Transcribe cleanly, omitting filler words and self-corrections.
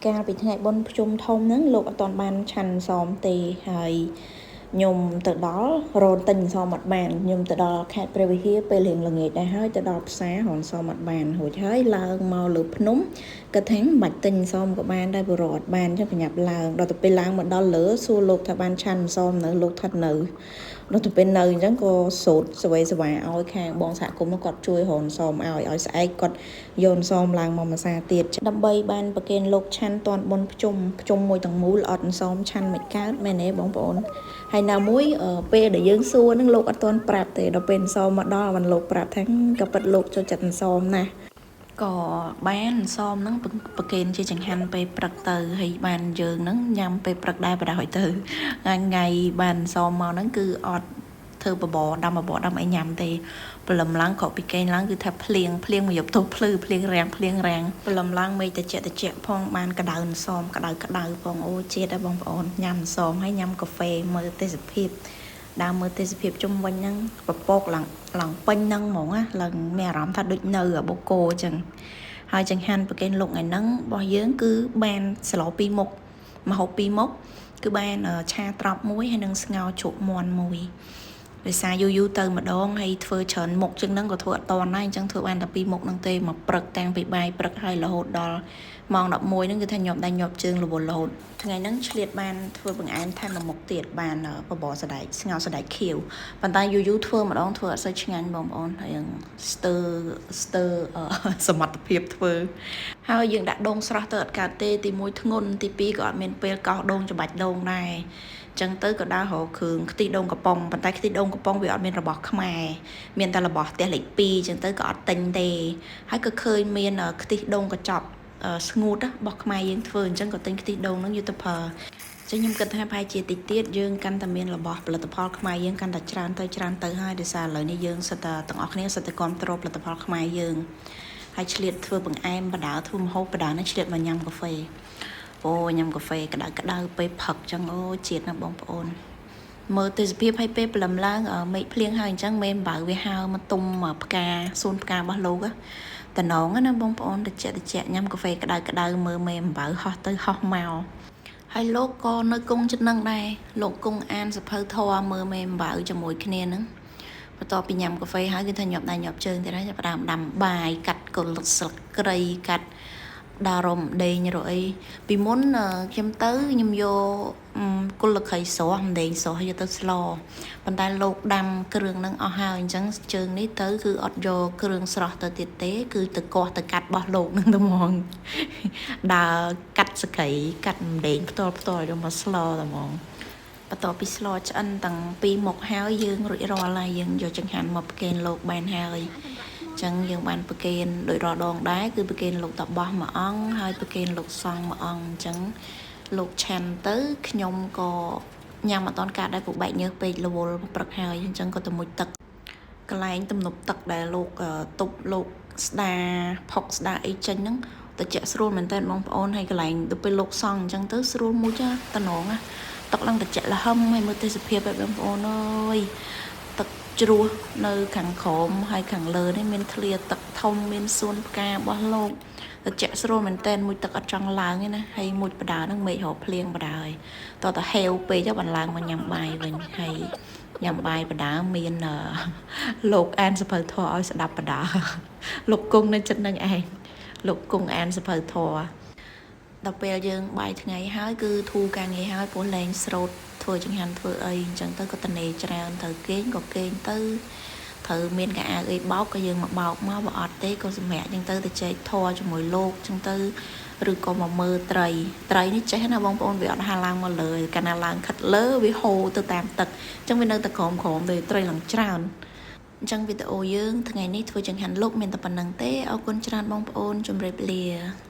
ការពីថ្ងៃបុណ្យភ្ជុំធំហ្នឹងលោកអត់ទាន់បានឆាន់សមទេហើយខ្ញុំទៅដល់រនទិញសមអត់បានខ្ញុំទៅដល់ខេត្តព្រះវិហារពេលរៀងល្ងាចដែរហើយទៅដល់ផ្សាររនសមអត់បានរួចហើយឡើងមកលើភ្នំគាត់ថាមិនបាច់ទិញសមក៏បានដែរព្រោះអត់បានចឹងប្រញាប់ឡើងដល់ទៅពេលឡើងមកដល់លើសួរលោកថាបានឆាន់សមនៅលោកថានៅដល់ទៅពេលនៅអញ្ចឹងក៏សូត្រសវេសវាឲ្យខាងបងសហគមន៍គាត់ជួយរនសមឲ្យស្អែកគាត់យកសមឡើងមកមួយសាទៀតដើម្បីបានប្រគេនលោកឆាន់តាន់បុណ្យភ្ជុំមួយទាំងមូលអត់សមឆាន់មិនកើតមែនទេបងប្អូនហើយណាមួយពេលដែលយើងសួរហ្នឹងលោកអត់ទាន់ប្រាប់ទេដល់ពេលសមមកដល់បានលោកប្រាប់ថាក៏ពិតលោកចូលចិត្តសមណាស់ក៏បានសមហ្នឹងប្រគេនជាចង្ហាន់ពេលព្រឹកទៅហើយបានយើងហ្នឹងញ៉ាំពេលព្រឹកដែរបណ្ដោយទៅថ្ងៃបានសមមកហ្នឹងគឺអត់ធ្វើបបរដាំអីញ៉ាំទេព្រលឹមឡើងក៏ពីកេងឡើងគឺថាភ្លៀងមកយកទៅភ្លឺភ្លៀងរាំងព្រលឹមឡើងមេឃតិចផងបានក្តៅសមក្តៅផងអូជាតិដែរបងប្អូនញ៉ាំសមហើយញ៉ាំកាហ្វេមើលទេសភាពដើមមើលទេសភាពជុំវិញហ្នឹងពពកឡើងពេញហ្នឹងហ្មងណាឡើងមានអារម្មណ៍ថាដូចនៅបូកគោអញ្ចឹងហើយចង្ហាន់ប្រគេនលោកថ្ងៃហ្នឹងរបស់យើងគឺបានស្លោពីរមុខម្ហូបពីរមុខគឺបានឆាត្រប់មួយហើយនឹងស្ងោរជក់មាន់មួយដោយសារយូរទៅម្ដងហើយធ្វើច្រើនមុខជាងហ្នឹងក៏ធ្វើអត់តន់ដែរអញ្ចឹងធ្វើបានតែពីរមុខហ្នឹងទេមកព្រឹកតាំងពីបាយព្រឹកហើយរហូតដល់ម៉ោង11ហ្នឹងគឺថាញាប់ជើងរវល់រហូតថ្ងៃហ្នឹងឆ្លៀតបានធ្វើបង្អែមថែមមួយមុខទៀតបានបបរសណ្ដែកស្ងោរសណ្ដែកខៀវប៉ុន្តែយូរធ្វើម្ដងធ្វើអត់សូវឆ្ងាញ់បងប្អូនហើយស្ទើរសមត្ថភាពធ្វើហើយយើងដាក់ដូងស្រស់ទៅអត់កើតទេទី1ធ្ងន់ទី2ក៏អត់មានពេលកោសដូងច្បាច់ដូងដែរចឹងទៅក៏ដើររកគ្រឿងខ្ទិះដូងកំប៉ុងប៉ុន្តែខ្ទិះដូងកំប៉ុងវាអត់មានរបស់ខ្មែរមានតែរបស់ផ្ទះលេខ2ចឹងទៅក៏អត់ទិញទេហើយក៏ឃើញមានខ្ទិះដូងកញ្ចប់ស្ងួតរបស់ខ្មែរយើងធ្វើអញ្ចឹងក៏ទិញខ្ទិះដូងហ្នឹងយកទៅប្រើចឹងខ្ញុំគិតថាប្រហែលជាតិចទៀតយើងកាន់តែមានរបស់ផលិតផលខ្មែរយើងកាន់តែច្រើនទៅហើយដោយសារឥឡូវនេះយើងសិតតែទាំងអស់គ្នាសិតតែគ្រប់គ្រងផលិតផលខ្មែរយើងហើយឆ្លៀតធ្វើបង្អែមបដាធ្វើម្ហូបបដានេះឆ្លៀតមកញ៉ាំកាហ្វេអូញ៉ាំកាហ្វេក្តៅពេលផឹកចឹងអូជាតិណាបងប្អូនមើលទេសភាពឲ្យពេលព្រលឹមឡើងមេឃភ្លៀងហើយអញ្ចឹងមេអំបៅវាហើមកទុំផ្កាសួនផ្ការបស់លោកតំណងណាបងប្អូនតិចញ៉ាំកាហ្វេក្តៅមើលមេអំបៅហោះទៅហោះមកហើយលោកក៏នៅគង់ចិត្តនឹងដែរលោកគង់អានសភៅធម៌មើលមេអំបៅជាមួយគ្នាហ្នឹងបន្ទាប់ពីញ៉ាំកាហ្វេហើយគឺថាញាប់ជើងទៀតហើយចាប់ផ្ដើមដាំបាយកាត់គល់ស្លឹកគ្រៃកាត់ដារំដេងរអីពីមុនខ្ញុំយកគល់លខៃស្រស់ម្ដេងស្រស់យកទៅស្លប៉ុន្តែលោកដាំគ្រឿងហ្នឹងអស់ហើយអញ្ចឹងជើងនេះទៅគឺអត់យកគ្រឿងស្រស់ទៅទៀតទេគឺទៅកោះទៅកាត់បោះលោកហ្នឹងទៅហ្មងដើរកាត់សក្រីកាត់ម្ដេងផ្ទាល់យកមកស្លតែហ្មងបន្ទាប់ពីស្លឆ្អិនទាំងពីរមុខហើយយើងរួចរាល់ហើយយើងយកចង្ហាន់មកប្រគេនលោកបានហើយចឹងយើងបានប្រគេនដោយរាល់ដងដែរគឺប្រគេនលោកតាបោះមួយអង្គហើយប្រគេនលោកសង្ឃមួយអង្គអញ្ចឹងលោកឆាន់ទៅខ្ញុំក៏ញ៉ាំអត់តកាត់ដែរព្រោះបែកញើសពេករវល់ព្រឹកហើយអញ្ចឹងក៏ទៅមុជទឹកកន្លែងទំនប់ទឹកដែលលោកទប់លោកស្ដាផុកស្ដាអីចេញហ្នឹងទៅជាក់ស្រួលមែនតើបងប្អូនហើយកន្លែងទៅពេលលោកសង្ឃអញ្ចឹងទៅស្រួលមួយចាតំណងទឹកឡើងទៅជាក់លហឹមហើយមើលទេសភាពឲ្យបងប្អូនអើយទឹកជ្រោះនៅខាងក្រោមហើយខាងលើនេះមានធ្លាទឹកធំមានសួនផ្ការបស់លោកទៅជាក់ស្រួលមែនតើមួយទឹកអត់ចង់ឡើងទេណាហើយមួយបដាហ្នឹងមេឃរកភ្លៀងបដាហើយតោះតែហេវពេកទៅបានឡើងមកញ៉ាំបាយវិញហើយញ៉ាំបាយបដាមានលោកអានសភៅធម៌ឲ្យស្ដាប់បដាលោកគង់នៅចិត្តនឹងឯងលោកគង់អានសភៅធម៌ដល់ពេលយើងបាយថ្ងៃហើយគឺធូរការងារហើយព្រោះលែងស្រោតធ្វើចង្ហាន់ធ្វើអីអញ្ចឹងទៅក៏តនេច្រើនត្រូវគេងក៏គេងទៅត្រូវមានកៅអៅអីបោកក៏យើងមកបោកមកបើអត់ទេក៏សម្រាប់អញ្ចឹងទៅចែកធរជាមួយលោកអញ្ចឹងទៅឬក៏មកមើលត្រីនេះចេះណាបងប្អូនវាអត់ហាឡើងមកលើកាលណាឡើងខិតលើវាហូរទៅតាមទឹកអញ្ចឹងវានៅតែក្រោមទៅត្រីឡើងច្រើនអញ្ចឹងវីដេអូយើងថ្ងៃនេះធ្វើចង្ហាន់លោកមានតែប៉ុណ្្នឹងទេអរគុណច្រើនបងប្អូនជម្រាបលា